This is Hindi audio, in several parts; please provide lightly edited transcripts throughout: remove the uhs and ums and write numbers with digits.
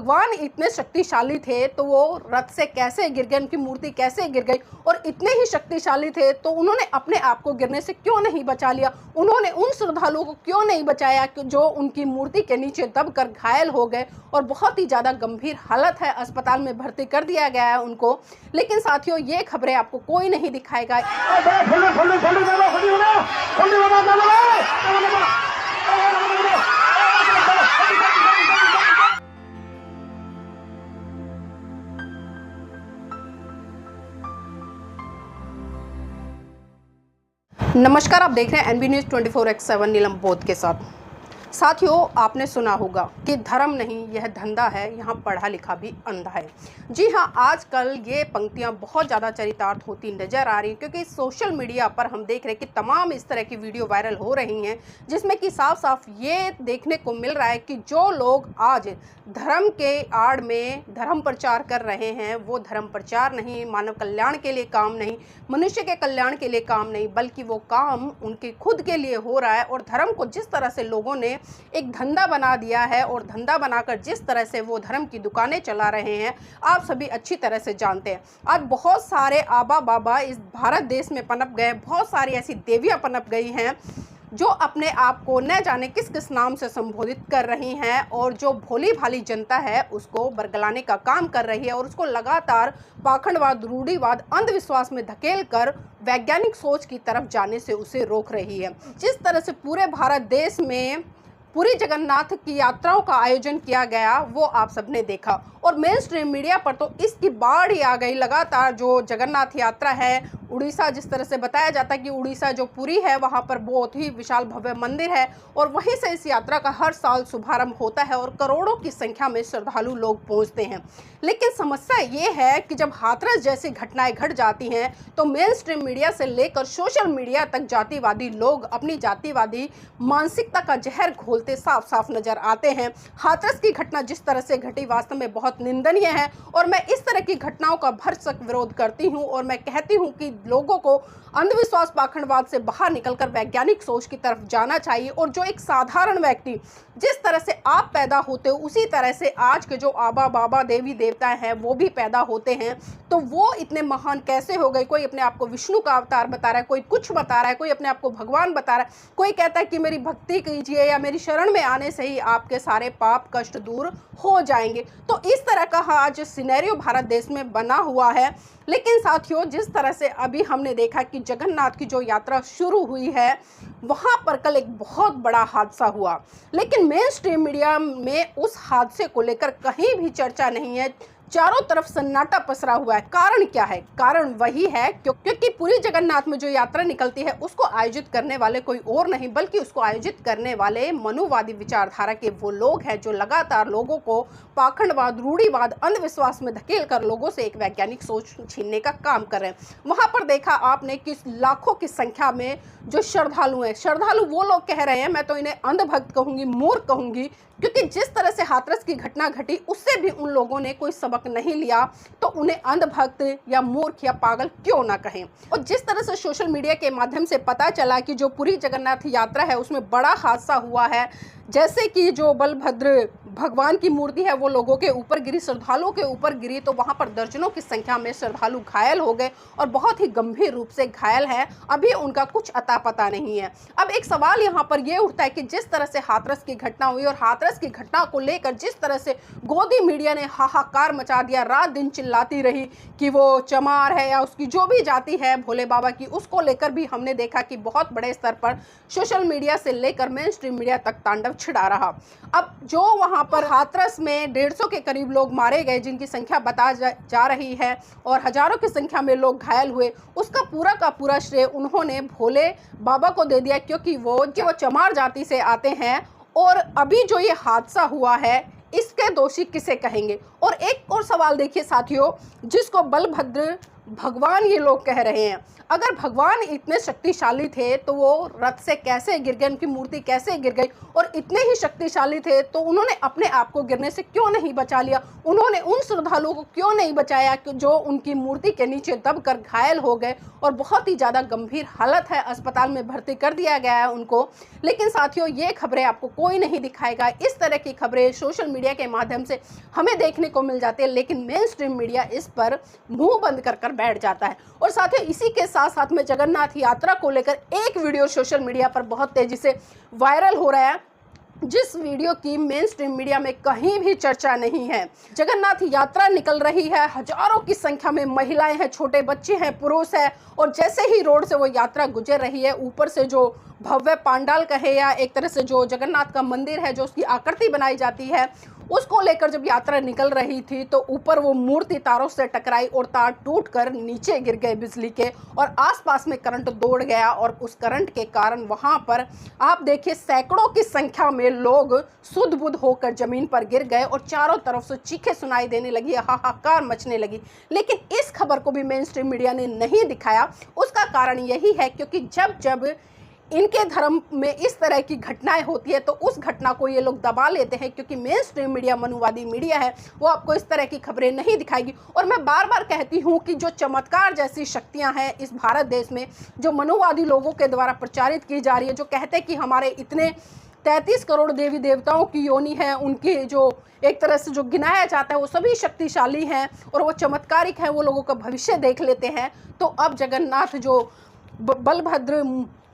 भगवान इतने शक्तिशाली थे तो वो रथ से कैसे गिर गए, उनकी मूर्ति कैसे गिर गई, और इतने ही शक्तिशाली थे तो उन्होंने अपने आप को गिरने से क्यों नहीं बचा लिया, उन्होंने उन श्रद्धालुओं को क्यों नहीं बचाया जो उनकी मूर्ति के नीचे दबकर घायल हो गए और बहुत ही ज़्यादा गंभीर हालत है, अस्पताल में भर्ती कर दिया गया है उनको। लेकिन साथियों, ये खबरें आपको कोई नहीं दिखाएगा। नमस्कार, आप देख रहे हैं एनबी न्यूज़ 24x7 नीलम बोध के साथ। साथियों, आपने सुना होगा कि धर्म नहीं यह धंधा है, यहाँ पढ़ा लिखा भी अंधा है। जी हाँ, आजकल ये पंक्तियाँ बहुत ज़्यादा चरितार्थ होती नज़र आ रही हैं, क्योंकि सोशल मीडिया पर हम देख रहे हैं कि तमाम इस तरह की वीडियो वायरल हो रही हैं जिसमें कि साफ साफ ये देखने को मिल रहा है कि जो लोग आज धर्म के आड़ में धर्म प्रचार कर रहे हैं वो धर्म प्रचार नहीं, मानव कल्याण के लिए काम नहीं, मनुष्य के कल्याण के लिए काम नहीं, बल्कि वो काम उनके खुद के लिए हो रहा है। और धर्म को जिस तरह से लोगों ने एक धंधा बना दिया है और धंधा बनाकर जिस तरह से वो धर्म की दुकानें चला रहे हैं, आप सभी अच्छी तरह से जानते हैं। आज बहुत सारे आबा बाबा इस भारत देश में पनप गए, बहुत सारी ऐसी देवियां पनप गई हैं जो अपने आप को न जाने किस किस नाम से संबोधित कर रही हैं और जो भोली भाली जनता है उसको बरगलाने का काम कर रही है और उसको लगातार पाखंडवाद, रूढ़िवाद, अंधविश्वास में धकेल कर वैज्ञानिक सोच की तरफ जाने से उसे रोक रही है। जिस तरह से पूरे भारत देश में पुरी जगन्नाथ की यात्राओं का आयोजन किया गया वो आप सबने देखा, और मेन स्ट्रीम मीडिया पर तो इसकी बाढ़ ही आ गई। लगातार जो जगन्नाथ यात्रा है, उड़ीसा, जिस तरह से बताया जाता है कि उड़ीसा जो पुरी है वहाँ पर बहुत ही विशाल भव्य मंदिर है और वहीं से इस यात्रा का हर साल शुभारंभ होता है और करोड़ों की संख्या में श्रद्धालु लोग पहुँचते हैं। लेकिन समस्या ये है कि जब हाथरस जैसी घटनाएं घट जाती हैं तो मेन स्ट्रीम मीडिया से लेकर सोशल मीडिया तक जातिवादी लोग अपनी जातिवादी मानसिकता का जहर घोलते साफ साफ नजर आते हैं। हाथरस की घटना जिस तरह से घटी वास्तव में बहुत निंदनीय है और मैं इस तरह की घटनाओं का भरसक विरोध करती हूं और मैं कहती हूं कि लोगों को अंधविश्वास, पाखंडवाद से बाहर निकलकर वैज्ञानिक सोच की तरफ जाना चाहिए। और जो एक साधारण व्यक्ति, जिस तरह से आप पैदा होते हो उसी तरह से आज के जो आबा बाबा, देवी देवता हैं वो भी पैदा होते हैं, तो वो इतने महान कैसे हो गए? कोई अपने आप को विष्णु का अवतार बता रहा है, कोई कुछ बता रहा है, कोई अपने आप को भगवान बता रहा है, कोई कहता है कि मेरी भक्ति कीजिए या मेरी शरण में आने से ही आपके सारे पाप कष्ट दूर हो जाएंगे। तो इस तरह का आज सिनेरियो भारत देश में बना हुआ है। लेकिन साथियों, जिस तरह से अभी हमने देखा कि जगन्नाथ की जो यात्रा शुरू हुई है वहां पर कल एक बहुत बड़ा हादसा हुआ, लेकिन मेन स्ट्रीम मीडिया में उस हादसे को लेकर कहीं भी चर्चा नहीं है। चारों तरफ सन्नाटा पसरा हुआ है। कारण क्या है? कारण वही है क्योंकि पूरी जगन्नाथ में जो यात्रा निकलती है उसको आयोजित करने वाले कोई और नहीं बल्कि उसको आयोजित करने वाले मनुवादी विचारधारा के वो लोग हैं जो लगातार लोगों को पाखंडवाद, रूढ़िवाद, अंधविश्वास में धकेल कर लोगों से एक वैज्ञानिक सोच छीनने का काम कर रहे हैं। वहां पर देखा आपने कि लाखों की संख्या में जो श्रद्धालु हैं, श्रद्धालु वो लोग कह रहे हैं, मैं तो इन्हें अंधभक्त कहूंगी, मूर्ख कहूंगी, क्योंकि जिस तरह से हाथरस की घटना घटी उससे भी उन लोगों ने कोई सबक नहीं लिया, तो उन्हें अंधभक्त या मूर्ख या पागल क्यों ना कहें। और जिस तरह से सोशल मीडिया के माध्यम से पता चला कि जो पुरी जगन्नाथ यात्रा है उसमें बड़ा हादसा हुआ है, जैसे कि जो बलभद्र भगवान की मूर्ति है वो लोगों के ऊपर गिरी, श्रद्धालुओं के ऊपर गिरी, तो वहां पर दर्जनों की संख्या में श्रद्धालु घायल हो गए और बहुत ही गंभीर रूप से घायल हैं। अभी उनका कुछ अता पता नहीं है। अब एक सवाल यहाँ पर यह उठता है कि जिस तरह से हाथरस की घटना हुई और हाथरस की घटना को लेकर जिस तरह से गोदी मीडिया ने हाहाकार मचा दिया, रात दिन चिल्लाती रही कि वो चमार है या उसकी जो भी जाति है भोले बाबा की, उसको लेकर भी हमने देखा कि बहुत बड़े स्तर पर सोशल मीडिया से लेकर मेन स्ट्रीम मीडिया तक तांडव छिड़ा रहा। अब जो वहां पर हाथरस में 150 के करीब लोग मारे गए, जिनकी संख्या बता जा रही है, और हजारों की संख्या में लोग घायल हुए, उसका पूरा का पूरा श्रेय उन्होंने भोले बाबा को दे दिया, क्योंकि वो चमार जाति से आते हैं। और अभी जो ये हादसा हुआ है इसके दोषी किसे कहेंगे? और एक और सवाल देखिए साथियों, जिसको बलभद्र भगवान ये लोग कह रहे हैं। अगर भगवान इतने शक्तिशाली थे तो वो रथ से कैसे गिर गए, उनकी मूर्ति कैसे गिर गई, और इतने ही शक्तिशाली थे तो उन्होंने अपने आप को गिरने से क्यों नहीं बचा लिया, उन्होंने उन श्रद्धालुओं को क्यों नहीं बचाया जो उनकी मूर्ति के नीचे दबकर घायल हो गए और बहुत ही ज़्यादा गंभीर हालत है, अस्पताल में भर्ती कर दिया गया है उनको। लेकिन साथियों, ये खबरें आपको कोई नहीं दिखाएगा। इस तरह की खबरें सोशल मीडिया के माध्यम से हमें देखने को मिल जाती है, लेकिन मेन स्ट्रीम मीडिया इस पर मुंह बंद कर बैठ जाता है। और साथियों, इसी के साथ साथ में जगन्नाथ यात्रा को लेकर एक वीडियो सोशल मीडिया पर बहुत तेजी से वायरल हो रहा है, जिस वीडियो की मेन स्ट्रीम मीडिया में कहीं भी चर्चा नहीं है। जगन्नाथ यात्रा निकल रही है, हजारों की संख्या में महिलाएं हैं, छोटे बच्चे हैं, पुरुष हैं, और जैसे ही रोड से वो यात्रा गुजर रही है, ऊपर से जो भव्य पांडाल कहे या एक तरह से जो जगन्नाथ का मंदिर है, जो उसकी आकृति बनाई जाती है, उसको लेकर जब यात्रा निकल रही थी तो ऊपर वो मूर्ति तारों से टकराई और तार टूटकर नीचे गिर गए बिजली के, और आसपास में करंट दौड़ गया। और उस करंट के कारण वहां पर आप देखिए सैकड़ों की संख्या में लोग सुध बुध होकर जमीन पर गिर गए और चारों तरफ से चीखें सुनाई देने लगी, हाहाकार मचने लगी। लेकिन इस खबर को भी मेन स्ट्रीम मीडिया ने नहीं दिखाया। उसका कारण यही है क्योंकि जब इनके धर्म में इस तरह की घटनाएं होती है तो उस घटना को ये लोग दबा लेते हैं, क्योंकि मेन स्ट्रीम मीडिया मनुवादी मीडिया है, वो आपको इस तरह की खबरें नहीं दिखाएगी। और मैं बार बार कहती हूँ कि जो चमत्कार जैसी शक्तियां हैं इस भारत देश में, जो मनुवादी लोगों के द्वारा प्रचारित की जा रही है, जो कहते हैं कि हमारे इतने 33 करोड़ देवी देवताओं की योनि है, उनकी जो एक तरह से जो गिनाया जाता है वो सभी शक्तिशाली हैं और वो चमत्कारिक हैं, वो लोगों का भविष्य देख लेते हैं। तो अब जगन्नाथ जो बलभद्र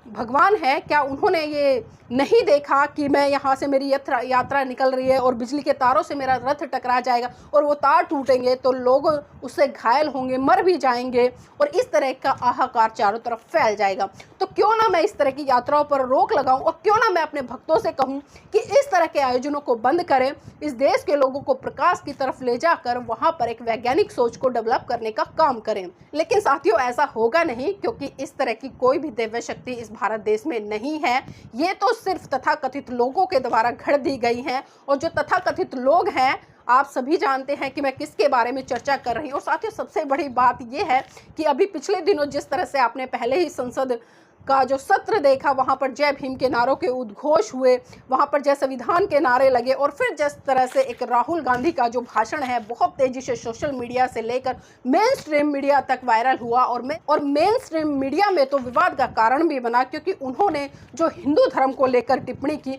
भगवान है, क्या उन्होंने ये नहीं देखा कि मैं यहाँ से मेरी यात्रा निकल रही है और बिजली के तारों से मेरा रथ टकरा जाएगा और वो तार टूटेंगे तो लोग उससे घायल होंगे, मर भी जाएंगे और इस तरह का हाहाकार चारों तरफ फैल जाएगा। तो क्यों ना मैं इस तरह की यात्राओं पर रोक लगाऊं और क्यों ना मैं अपने भक्तों से कहूं कि इस तरह के आयोजनों को बंद करें, इस देश के लोगों को प्रकाश की तरफ ले जाकर वहां पर एक वैज्ञानिक सोच को डेवलप करने का काम करें। लेकिन साथियों, ऐसा होगा नहीं, क्योंकि इस तरह की कोई भी दिव्य शक्ति इस भारत देश में नहीं है। ये तो सिर्फ तथाकथित लोगों के द्वारा घड़ दी गई हैं, और जो तथाकथित लोग हैं आप सभी जानते हैं कि मैं किसके बारे में चर्चा कर रही हूँ। और साथियों, सबसे बड़ी बात यह है कि अभी पिछले दिनों जिस तरह से आपने पहले ही संसद का जो सत्र देखा, वहां पर जय भीम के नारों के उद्घोष हुए, वहां पर जय संविधान के नारे लगे, और फिर जिस तरह से एक राहुल गांधी का जो भाषण है बहुत तेजी से सोशल मीडिया से लेकर मेन स्ट्रीम मीडिया तक वायरल हुआ, और मेन स्ट्रीम मीडिया में तो विवाद का कारण भी बना, क्योंकि उन्होंने जो हिंदू धर्म को लेकर टिप्पणी की।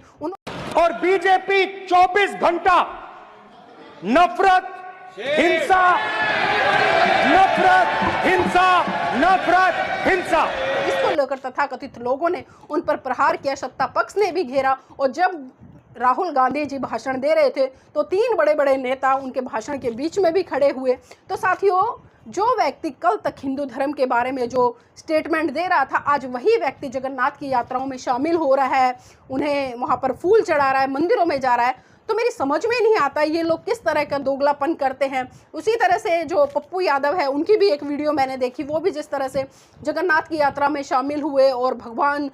और बीजेपी 24 घंटा नफरत, हिंसा, नफरत, हिंसा, नफरत, हिंसा, इसको लेकर तथाकथित लोगों ने उन पर प्रहार किया, सत्ता पक्ष ने भी घेरा। और जब राहुल गांधी जी भाषण दे रहे थे तो 3 बड़े बड़े नेता उनके भाषण के बीच में भी खड़े हुए। तो साथियों, जो व्यक्ति कल तक हिंदू धर्म के बारे में जो स्टेटमेंट दे रहा था, आज वही व्यक्ति जगन्नाथ की यात्राओं में शामिल हो रहा है, उन्हें वहां पर फूल चढ़ा रहा है, मंदिरों में जा रहा है। तो मेरी समझ में नहीं आता ये लोग किस तरह का दोगलापन करते हैं। उसी तरह से जो पप्पू यादव है, उनकी भी एक वीडियो मैंने देखी, वो भी जिस तरह से जगन्नाथ की यात्रा में शामिल हुए और भगवान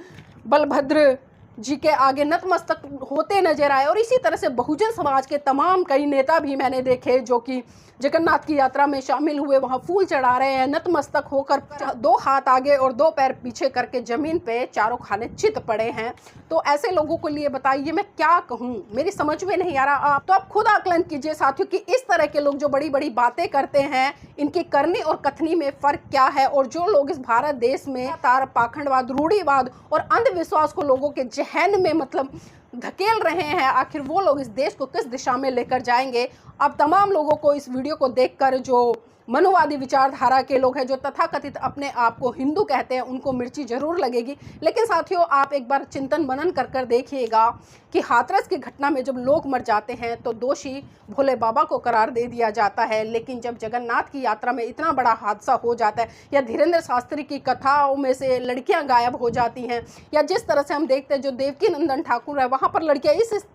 बलभद्र जी के आगे नतमस्तक होते नजर आए। और इसी तरह से बहुजन समाज के तमाम कई नेता भी मैंने देखे जो कि जगन्नाथ की यात्रा में शामिल हुए, वहां फूल चढ़ा रहे हैं, नतमस्तक होकर 2 हाथ आगे और 2 पैर पीछे करके जमीन पे चारों खाने चित पड़े हैं। तो ऐसे लोगों को लिए बताइए मैं क्या कहूँ, मेरी समझ में नहीं आ रहा। आप खुद आकलन कीजिए साथियों कि इस तरह के लोग जो बड़ी बड़ी बातें करते हैं, इनकी करनी और कथनी में फर्क क्या है। और जो लोग इस भारत देश में तार पाखंडवाद, रूढ़िवाद और अंधविश्वास को लोगों के जहन में मतलब धकेल रहे हैं, आखिर वो लोग इस देश को किस दिशा में लेकर जाएंगे। अब तमाम लोगों को इस वीडियो को देखकर जो मनुवादी विचारधारा के लोग हैं, जो तथाकथित अपने आप को हिंदू कहते हैं, उनको मिर्ची जरूर लगेगी। लेकिन साथियों, आप एक बार चिंतन मनन कर देखिएगा कि हाथरस की घटना में जब लोग मर जाते हैं तो दोषी भोले बाबा को करार दे दिया जाता है, लेकिन जब जगन्नाथ की यात्रा में इतना बड़ा हादसा हो जाता है, या धीरेन्द्र शास्त्री की कथाओं में से लड़कियां गायब हो जाती हैं, या जिस तरह से हम देखते हैं जो देवकी नंदन ठाकुर है, वहाँ पर लड़कियाँ इस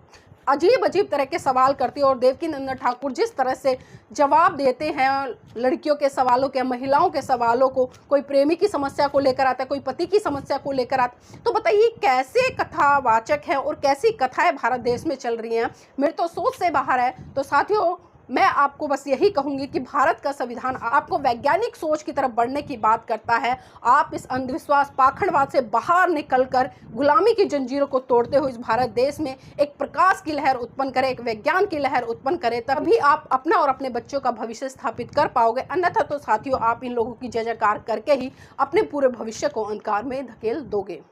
अजीब अजीब तरह के सवाल करती है, और देवकी नंदन ठाकुर जिस तरह से जवाब देते हैं लड़कियों के सवालों के, महिलाओं के सवालों को, कोई प्रेमी की समस्या को लेकर आता है, कोई पति की समस्या को लेकर आता। तो बताइए कैसे कथावाचक है और कैसी कथाएं भारत देश में चल रही हैं, मेरे तो सोच से बाहर है। तो साथियों, मैं आपको बस यही कहूंगी कि भारत का संविधान आपको वैज्ञानिक सोच की तरफ बढ़ने की बात करता है। आप इस अंधविश्वास पाखंडवाद से बाहर निकलकर गुलामी की जंजीरों को तोड़ते हुए इस भारत देश में एक प्रकाश की लहर उत्पन्न करें, एक विज्ञान की लहर उत्पन्न करें, तभी आप अपना और अपने बच्चों का भविष्य स्थापित कर पाओगे। अन्यथा तो साथियों, आप इन लोगों की जय जयकार करके ही अपने पूरे भविष्य को अंधकार में धकेल दोगे।